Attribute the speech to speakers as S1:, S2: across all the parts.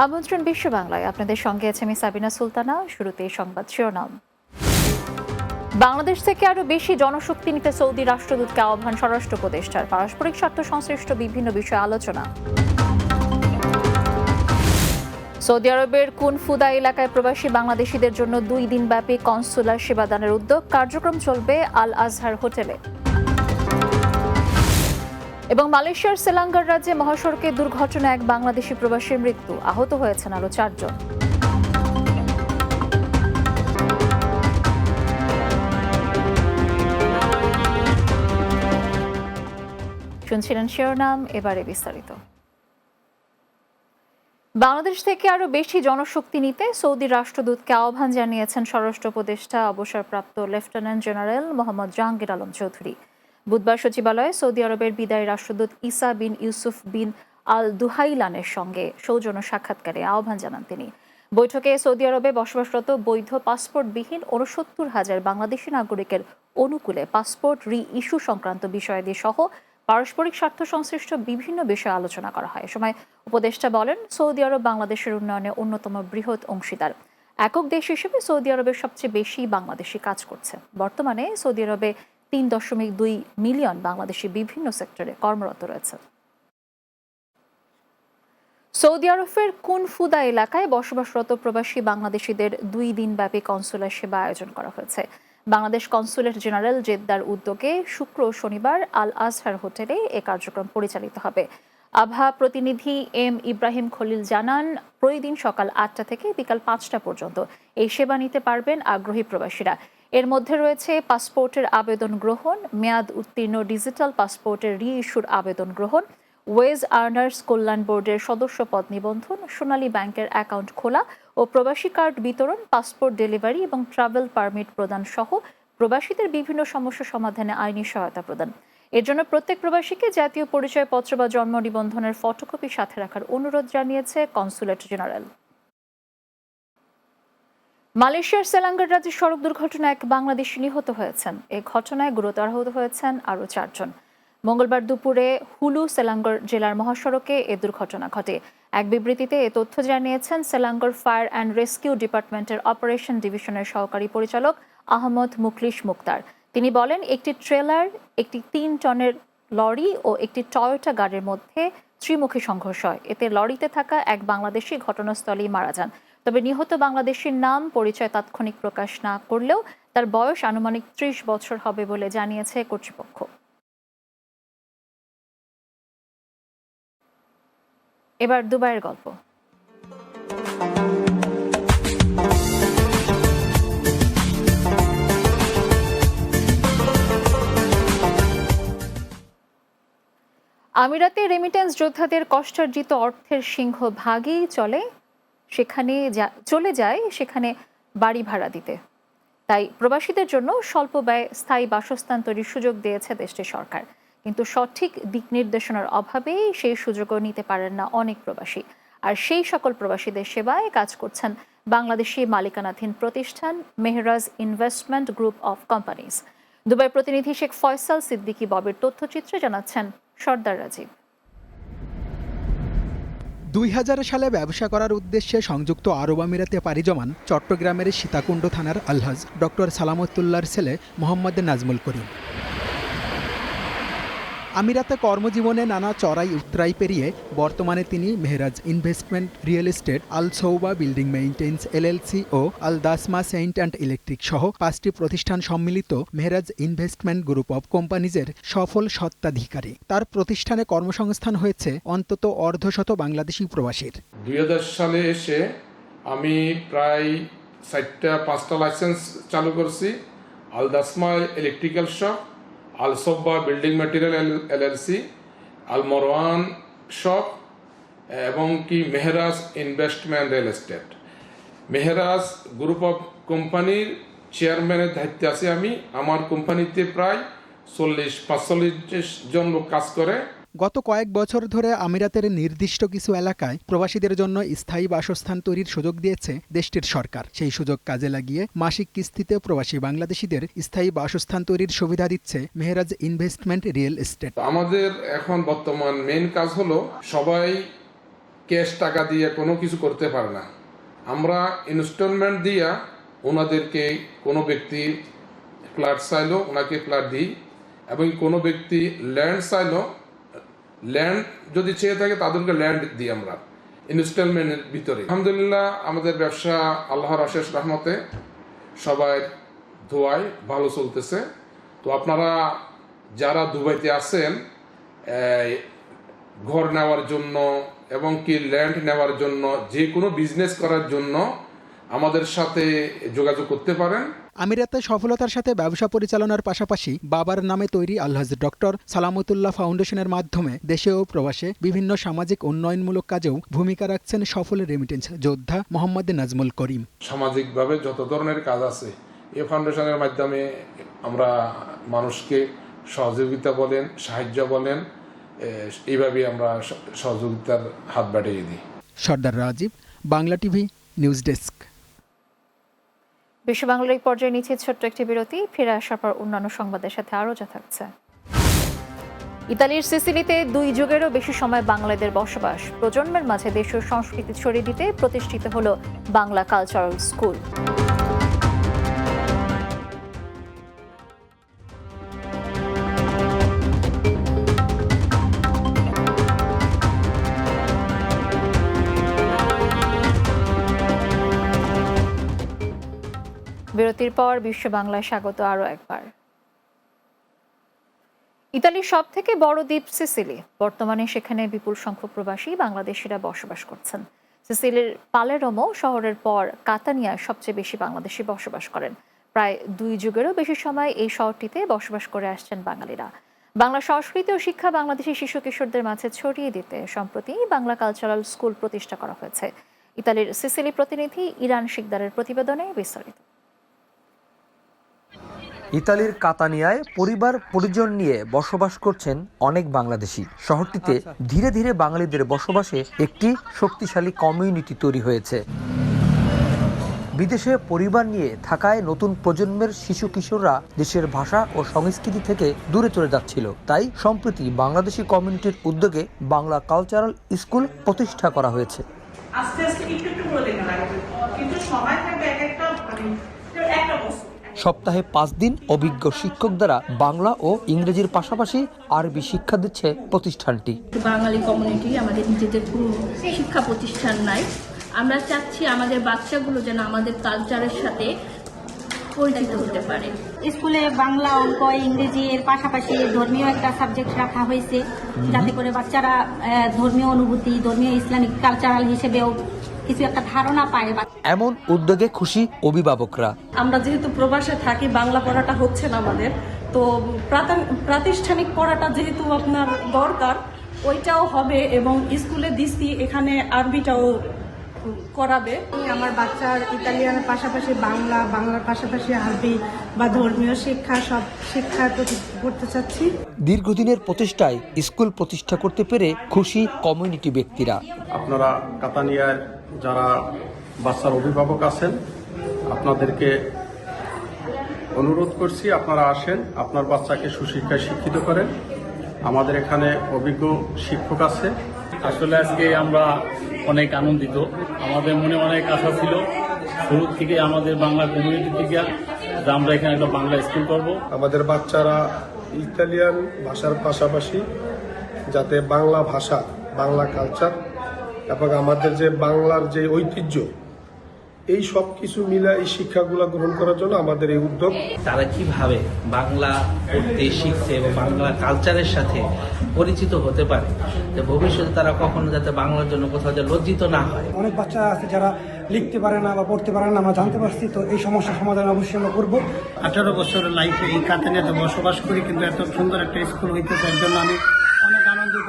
S1: আমন্ত্রণ বিশ্ব বাংলায় আপনাদের সঙ্গে আছে আমি সাবিনা সুলতানা। শুরুতে সংবাদ শিরোনাম। বাংলাদেশ থেকে আরো বেশি জনশক্তি নিতে সৌদি রাষ্ট্রদূতকে আহ্বান স্বরাষ্ট্র উপদেষ্টার। পারস্পরিক স্বার্থ সংশ্লিষ্ট বিভিন্ন বিষয়ে আলোচনা। সৌদি আরবের কুনফুদা এলাকায় প্রবাসী বাংলাদেশিদের জন্য 2 দিনব্যাপী কনসুলার সেবাদানের উদ্যোগ। কার্যক্রম চলবে আল আজহার হোটেলে। এবং মালয়েশিয়ার সেলাঙ্গার রাজ্যে মহাসড়কে দুর্ঘটনায় এক বাংলাদেশি প্রবাসীর মৃত্যু, আহত হয়েছেন আরো 4 জন। শুনছিলেন শিরোনাম, এবারে বিস্তারিত। বাংলাদেশ থেকে আরো বেশি জনশক্তি নিতে সৌদি রাষ্ট্রদূতকে আহ্বান জানিয়েছেন স্বরাষ্ট্র উপদেষ্টা অবসরপ্রাপ্ত লেফটেন্যান্ট জেনারেল মোহাম্মদ জাহাঙ্গীর আলম চৌধুরী। বুধবার সচিবালয়ে সৌদি আরবের বিদায়ী রাষ্ট্রদূত ইসা বিন ইউসুফ বিন আল দুহাইলানের সঙ্গে সৌজন্য সাক্ষাৎকারে আহ্বান জানান তিনি। বৈঠকে সৌদি আরবে বসবাসরত বৈধ পাসপোর্টবিহীন ৬৯,০০০ বাংলাদেশি নাগরিকের অনুকূলে পাসপোর্ট রি-ইস্যু সংক্রান্ত বিষয়াদি সহ পারস্পরিক স্বার্থ সংশ্লিষ্ট বিভিন্ন বিষয়ে আলোচনা করা হয়। এ সময় উপদেষ্টা বলেন, সৌদি আরব বাংলাদেশের উন্নয়নে অন্যতম বৃহৎ অংশীদার। একক দেশ হিসেবে সৌদি আরবের সবচেয়ে বেশি বাংলাদেশি কাজ করছে। বর্তমানে সৌদি আরবে ৩.২ মিলিয়ন বাংলাদেশি বিভিন্ন সেক্টরে কর্মরত রয়েছে। সৌদি আরবের কুনফুদা এলাকায় বসবাসরত প্রবাসী বাংলাদেশিদের 2 দিনব্যাপী কনসুলার সেবা আয়োজন করা হয়েছে। বাংলাদেশ কনসুলেট জেনারেল জেদ্দার উদ্যোগে শুক্র ও শনিবার আল আজহার হোটেলে এ কার্যক্রম পরিচালিত হবে। আভা প্রতিনিধি এম ইব্রাহিম খলিল জানান, প্রতিদিন সকাল 8টা থেকে বিকাল 5টা পর্যন্ত এই সেবা নিতে পারবেন আগ্রহী প্রবাসীরা। এর মধ্যে রয়েছে পাসপোর্টের আবেদন গ্রহণ, মেয়াদ উত্তীর্ণ ডিজিটাল পাসপোর্টের রি-ইস্যুর আবেদন গ্রহণ, ওয়েজ আর্নার্স কল্যাণ বোর্ডের সদস্য পদ নিবন্ধন, সোনালী ব্যাংকের অ্যাকাউন্ট খোলা ও প্রবাসী কার্ড বিতরণ, পাসপোর্ট ডেলিভারি এবং ট্রাভেল পারমিট প্রদান সহ প্রবাসীদের বিভিন্ন সমস্যা সমাধানে আইনি সহায়তা প্রদান। এর জন্য প্রত্যেক প্রবাসীকে জাতীয় পরিচয়পত্র বা জন্ম নিবন্ধনের ফটোকপি সাথে রাখার অনুরোধ জানিয়েছে কনসুলেট জেনারেল। মালয়েশিয়ার সেলাঙ্গার রাজ্যে সড়ক দুর্ঘটনায় এক বাংলাদেশি নিহত হয়েছেন। এ ঘটনায় গুরুতর আহত হয়েছেন আরও 4 জন। মঙ্গলবার দুপুরে হুলু সেলাঙ্গর জেলার মহাসড়কে এ দুর্ঘটনা ঘটে। এক বিবৃতিতে এ তথ্য জানিয়েছেন সেলাঙ্গর ফায়ার অ্যান্ড রেস্কিউ ডিপার্টমেন্টের অপারেশন ডিভিশনের সহকারী পরিচালক আহমদ মুখলিস মুক্তার। তিনি বলেন, একটি ট্রেলার, একটি 3 টনের লরি ও একটি টয়োটা গাড়ির মধ্যে ত্রিমুখী সংঘর্ষ হয়। এতে লরিতে থাকা এক বাংলাদেশি ঘটনাস্থলেই মারা যান। তবে নিহত বাংলাদেশির নাম পরিচয় তাৎক্ষণিক প্রকাশ না করলেও তার বয়স আনুমানিক 30 বছর হবে বলে জানিয়েছে কর্তৃপক্ষ। এবার দুবাইয়ের গল্প। আমিরাতে রেমিটেন্স যোদ্ধাদের কষ্টার্জিত অর্থের সিংহভাগই চলে যায় সেখানে বাড়ি ভাড়া দিতে। তাই প্রবাসীদের জন্য স্বল্প ব্যয় স্থায়ী বাসস্থান তৈরির সুযোগ দিয়েছে দেশটির সরকার। কিন্তু সঠিক দিক নির্দেশনার অভাবেই সেই সুযোগও নিতে পারেন না অনেক প্রবাসী। আর সেই সকল প্রবাসীদের সেবায় কাজ করছেন বাংলাদেশি মালিকানাধীন প্রতিষ্ঠান Mehraj investment group of companies. Dubai প্রতিনিধি শেখ ফয়সাল সিদ্দিকী ববের তথ্যচিত্রে জানাচ্ছেন সর্দার রাজীব।
S2: 2000 সালে ব্যবসা করার উদ্দেশ্যে সংযুক্ত আরব আমিরাতে পাড়ি জমান চট্টগ্রামের সীতাকুণ্ড থানার আলহাজ ডক্টর সালামতুল্লাহর ছেলে মোহাম্মদ নাজমুল করিম। আমিরাতে কর্মজীবনে নানা চড়াই উতরাই পেরিয়ে বর্তমানে তিনি Mehraj investment real estate, Al Souba building maintenance LLC ও আল দাসমা সেন্ট অ্যান্ড ইলেকট্রিক সহ 5টি প্রতিষ্ঠান সম্মিলিত মেহরাজ ইনভেস্টমেন্ট গ্রুপ অব কোম্পানিজের সফল স্বত্বাধিকারী। তার প্রতিষ্ঠানে কর্মসংস্থান হয়েছে অন্তত অর্ধশত বাংলাদেশি প্রবাসীর।
S3: 2010 সালে এসে আমি প্রায় 4টা-5টা লাইসেন্স চালু করছি। আল দাসমা ইলেকট্রিক্যাল শপ, আল সব্বা বিল্ডিং ম্যাটেরিয়াল এলএলসি, আল মরওয়ান শপ এবং কি Mehraj investment real estate. Mehraj group of কোম্পানির চেয়ারম্যানের দায়িত্বে আছি আমি। আমার কোম্পানিতে প্রায় 40-45 জন লোক কাজ করে।
S2: গত কয়েক বছর ধরে আমিরাতের নির্দিষ্ট কিছু এলাকায় প্রবাসীদের জন্য স্থায়ী বাসস্থান তৈরির সুযোগ দিয়েছে দেশটির সরকার। সেই সুযোগ কাজে লাগিয়ে মাসিক কিস্তিতে প্রবাসী বাংলাদেশিদের স্থায়ী বাসস্থান তৈরির সুবিধা দিচ্ছে মেহরাজ ইনভেস্টমেন্ট রিয়েল এস্টেট।
S3: আমাদের এখন বর্তমান মেইন কাজ হলো সবাই ক্যাশ টাকা দিয়ে কোনো কিছু করতে পারে না। আমরা ইনস্টলমেন্ট দিয়া ওনাদেরকে কোনো ব্যক্তি ফ্ল্যাট চাইলো ওনাকে ফ্ল্যাট দিই, এবং কোনো ব্যক্তি ল্যান্ড চাইলো ল্যান্ড যদি চেয়ে থাকে তাদেরকে ল্যান্ড দিই আমরা ইনস্টলমেন্টের ভিতরে। আলহামদুলিল্লাহ আমাদের ব্যবসা আল্লাহর অশেষ রহমতে সবাই দোয়ায় ভালো চলতেছে। তো আপনারা যারা দুবাইতে আছেন ঘর নেওয়ার জন্য এবং কি ল্যান্ড নেওয়ার জন্য, যে কোনো বিজনেস করার জন্য আমাদের সাথে যোগাযোগ করতে পারেন।
S2: আমিরাতে সফলতার সাথে ব্যবসা পরিচালনার পাশাপাশি বাবার নামে তৈরি আলহাজ ডক্টর সালামতুল্লাহ ফাউন্ডেশনের মাধ্যমে দেশে ও প্রবাসে বিভিন্ন সামাজিক উন্নয়নমূলক কাজেও ভূমিকা রাখছেন সফল রেমিটেন্স যোদ্ধা মোহাম্মদ নাজমুল করিম।
S3: সামাজিকভাবে যত ধরনের কাজ আছে এই ফাউন্ডেশনের মাধ্যমে আমরা মানুষকে সহযোগিতা বলেন, সাহায্য বলেন, এইভাবে আমরা সহযোগিতার হাত বাড়িয়ে দিই।
S2: Sardar Rajib, Bangla TV, news desk.
S1: বিশ্ব বাংলার এই পর্যায়ে নিচ্ছে ছোট্ট একটি বিরতি। ফিরে আসার পর অন্যান্য সংবাদের সাথে আরও যা থাকছে। ইতালির সিসিলিতে 2 যুগেরও বেশি সময় বাঙালিদের বসবাস। প্রজন্মের মাঝে দেশীয় সংস্কৃতি ছড়িয়ে দিতে প্রতিষ্ঠিত হলো বাংলা কালচারাল স্কুল। বিরতির পর বিশ্ব বাংলায় স্বাগত আরও একবার। ইতালির সব থেকে বড় দ্বীপ সিসিলি। বর্তমানে সেখানে বিপুল সংখ্যক প্রবাসী বাংলাদেশিরা বসবাস করছেন। সিসিলির পালেরমো শহরের পর কাতানিয়ায় সবচেয়ে বেশি বাংলাদেশি বসবাস করেন। প্রায় 2 যুগেরও বেশি সময় এই শহরটিতে বসবাস করে আসছেন বাঙালিরা। বাংলা সংস্কৃতি ও শিক্ষা বাংলাদেশি শিশু কিশোরদের মাঝে ছড়িয়ে দিতে সম্প্রতি বাংলা কালচারাল স্কুল প্রতিষ্ঠা করা হয়েছে। ইতালির সিসিলি প্রতিনিধি ইরান শিকদারের প্রতিবেদনে বিস্তারিত।
S4: ইতালির কাতানিয়ায় পরিবার পরিজন নিয়ে বসবাস করছেন অনেক বাংলাদেশি। শহরটিতে ধীরে ধীরে বাঙালিদের বসবাসে একটি শক্তিশালী কমিউনিটি তৈরি হয়েছে। বিদেশে পরিবার নিয়ে থাকায় নতুন প্রজন্মের শিশু কিশোররা দেশের ভাষা ও সংস্কৃতি থেকে দূরে চলে যাচ্ছিল। তাই সম্প্রতি বাংলাদেশি কমিউনিটির উদ্যোগে বাংলা কালচারাল স্কুল প্রতিষ্ঠা করা হয়েছে।
S5: আস্তে আস্তে একটু বলে নেওয়া লাগবে, কিন্তু সময় থাকবে একটা বছর।
S4: সপ্তাহে 5 দিন অভিজ্ঞ শিক্ষক দ্বারা বাংলা ও ইংরেজির পাশাপাশি আরবি শিক্ষা দিচ্ছে প্রতিষ্ঠানটি।
S6: বাঙালি কমিউনিটি আমাদের নিজেদের শিক্ষা প্রতিষ্ঠান নাই। আমরা চাচ্ছি আমাদের বাচ্চাগুলো যেন আমাদের কালচারের সাথে পরিচিত হতে পারে।
S7: স্কুলে বাংলা, অঙ্ক, ইংরেজি এর পাশাপাশি ধর্মীয় একটা সাবজেক্ট রাখা হয়েছে, যাতে করে বাচ্চারা ধর্মীয় অনুভূতি, ধর্মীয় ইসলামিক কালচারাল হিসেবেও কিছু একটা ধারণা পায়।
S4: এমন উদ্যোগে খুশি অভিভাবকরা।
S8: আমরা যেহেতু প্রবাসে থাকি, বাংলা পড়াটা হচ্ছে না আমাদের, তো প্রাতিষ্ঠানিক পড়াটা যেহেতু আপনার দরকার, ওইটাও হবে এবং স্কুলে দিচ্ছি এখানে আরবিটাও করাবে।
S9: আমার বাচ্চার ইতালিয়ানের পাশাপাশি বাংলার পাশাপাশি আরবি বা ধর্মীয় শিক্ষা সব শিক্ষা করতে চাচ্ছি।
S4: দীর্ঘদিনের প্রচেষ্টায় স্কুল প্রতিষ্ঠা করতে পেরে খুশি কমিউনিটি ব্যক্তিরা।
S10: আপনারা কাতানিয়ার যারা বাচ্চার অভিভাবক আছেন, আপনাদেরকে অনুরোধ করছি আপনারা আসেন, আপনার বাচ্চাকে সুশিক্ষায় শিক্ষিত করেন। আমাদের এখানে অভিজ্ঞ শিক্ষক আছে।
S11: আসলে আজকে আমরা অনেক আনন্দিত। আমাদের মনে অনেক আশা ছিল শুরু থেকে আমাদের বাংলা কমিউনিটি থেকে যে আমরা এখানে একটা বাংলা স্কুল করব।
S10: আমাদের বাচ্চারা ইতালিয়ান ভাষার পাশাপাশি যাতে বাংলা ভাষা, বাংলা কালচার এবং আমাদের যে বাংলার যে ঐতিহ্য, এই সব কিছু মিলে এই শিক্ষাগুলো গ্রহণ করার জন্য আমাদের এই উদ্যোগ।
S12: তারা কিভাবে বাংলা পড়তে শিখছে এবং বাংলা কালচারের সাথে পরিচিত হতে পারে, যে ভবিষ্যতে তারা কখনো যাতে বাংলার জন্য কোথাও যে লজ্জিত না হয়।
S9: অনেক বাচ্চা আছে যারা লিখতে পারে না বা পড়তে পারে না, আমরা জানতে পারছি। তো এই সমস্যার সমাধান অবশ্যই আমরা করবো।
S11: 18 বছরের লাইফে এই কাতানিয়াতে বসবাস করি, কিন্তু এত সুন্দর একটা স্কুল হইতেছে, এর জন্য আমি অনেক আনন্দিত।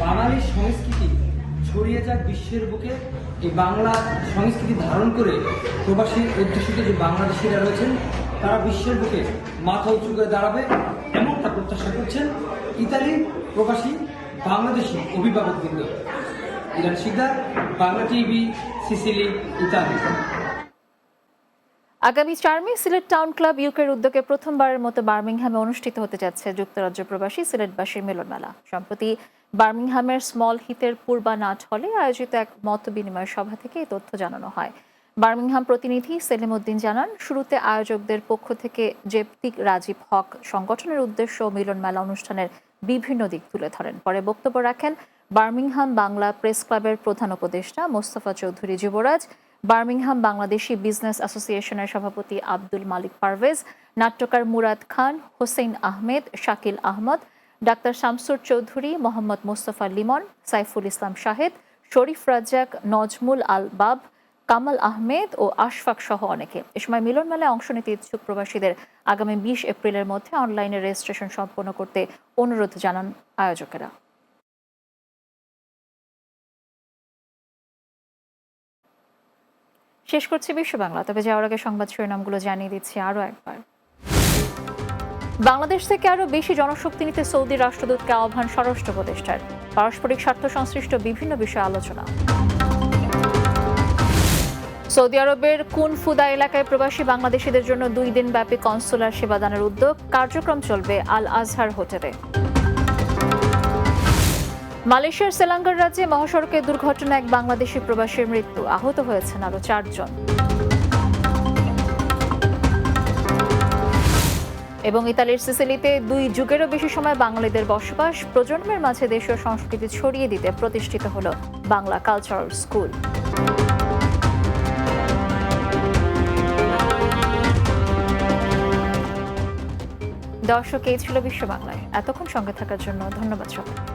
S13: বাঙালি সংস্কৃতি ছড়িয়ে যাক বিশ্বের বুকে। এই বাংলা সংস্কৃতি ধারণ করে প্রবাসী অধ্যুষিত যে বাংলাদেশিরা রয়েছেন, তারা বিশ্বের বুকে মাথা উঁচু করে দাঁড়াবে এমনটা প্রত্যাশা করছেন ইতালির প্রবাসী বাংলাদেশি অভিভাবকবৃন্দ। Iran Shikder, Bangla TV, Sicily, Italy.
S1: আগামী 4 মে সিলেট টাউন ক্লাব ইউকের উদ্যোগে প্রথমবারের মতো বার্মিংহামে অনুষ্ঠিত হতে যাচ্ছে যুক্তরাজ্য প্রবাসী সিলেটবাসীর মিলন মেলা। সম্প্রতি বার্মিংহামের স্মল হিথের পূর্বানাট হলে আয়োজিত এক মত বিনিময় সভা থেকে এই তথ্য জানানো হয়। বার্মিংহাম প্রতিনিধি সেলিম উদ্দিন জানান, শুরুতে আয়োজকদের পক্ষ থেকে জেপতিক রাজীব হক সংগঠনের উদ্দেশ্য ও মিলন মেলা অনুষ্ঠানের বিভিন্ন দিক তুলে ধরেন। পরে বক্তব্য রাখেন বার্মিংহাম বাংলা প্রেস ক্লাবের প্রধান উপদেষ্টা মোস্তফা চৌধুরী যুবরাজ, বার্মিংহাম বাংলাদেশি বিজনেস অ্যাসোসিয়েশনের সভাপতি আব্দুল মালিক পারভেজ, নাট্যকার মুরাদ খান, হোসেন আহমেদ, শাকিল আহমদ, ডাক্তার শামসুর চৌধুরী, মোহাম্মদ মোস্তফা লিমন, সাইফুল ইসলাম শাহেদ, শরীফ রাজ্জাক, নজমুল আল বাব, কামাল আহমেদ ও আশফাক সহ অনেকে। এ সময় মিলন মেলায় অংশ নিতে ইচ্ছুক প্রবাসীদের আগামী 20 এপ্রিলের মধ্যে অনলাইনে রেজিস্ট্রেশন সম্পন্ন করতে অনুরোধ জানান আয়োজকেরা। শেষ করছি বিশ্ব বাংলা, তবে যাওয়ার আগে সংবাদ শিরোনামগুলো জানিয়ে দিচ্ছি আরও একবার। বাংলাদেশ থেকে আরও বেশি জনশক্তি নিতে সৌদি রাষ্ট্রদূতকে আহ্বান স্বরাষ্ট্র উপদেষ্টার। পারস্পরিক স্বার্থ সংশ্লিষ্ট বিভিন্ন বিষয়ে আলোচনা। সৌদি আরবের কুনফুদা এলাকায় প্রবাসী বাংলাদেশিদের জন্য 2 দিন ব্যাপী কনসুলার সেবাদানের উদ্যোগ, কার্যক্রম চলবে আল আজহার হোটেলে। মালয়েশিয়ার সেলাঙ্গার রাজ্যে মহাসড়কে দুর্ঘটনায় এক বাংলাদেশি প্রবাসীর মৃত্যু, আহত হয়েছেন আরও 4 জন। এবং ইতালির সিসিলিতে 2 যুগেরও বেশি সময় বাঙালিদের বসবাস, প্রজন্মের মাঝে দেশীয় সংস্কৃতি ছড়িয়ে দিতে প্রতিষ্ঠিত হল বাংলা কালচারাল স্কুল। দর্শক, এই ছিল বিশ্ব বাংলায়। এতক্ষণ সঙ্গে থাকার জন্য ধন্যবাদ সবাই।